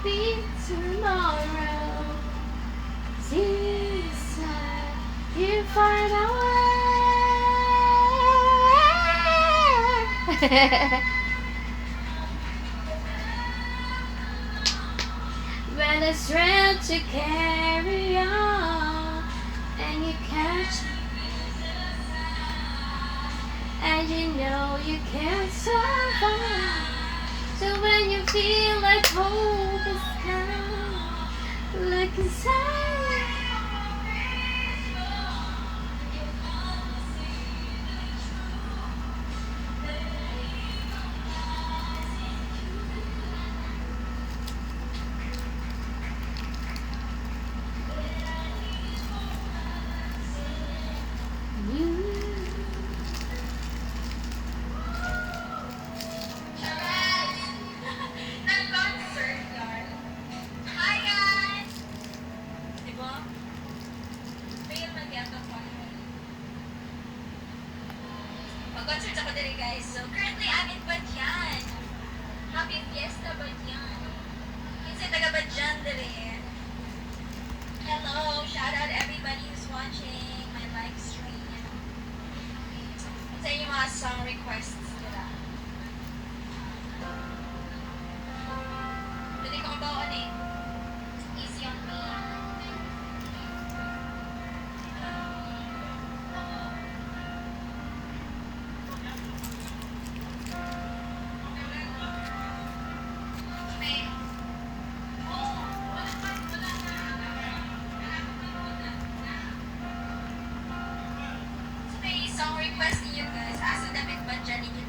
be tomorrow. Inside, you find a way. When the strength to carry on, and you catch, and you know you can't survive. So when you feel like hope is gone, look inside. Mag-concert ako diri guys. So currently I'm in Badyan. Happy Fiesta Badyan. Kinsay taga Badyan diri. Hello, shout out everybody who's watching my live stream. Sa inyo mga song requests nila. Pwede ko kabawan eh. Easy on me. Song request niyo guys. Asa David Badyan ninyo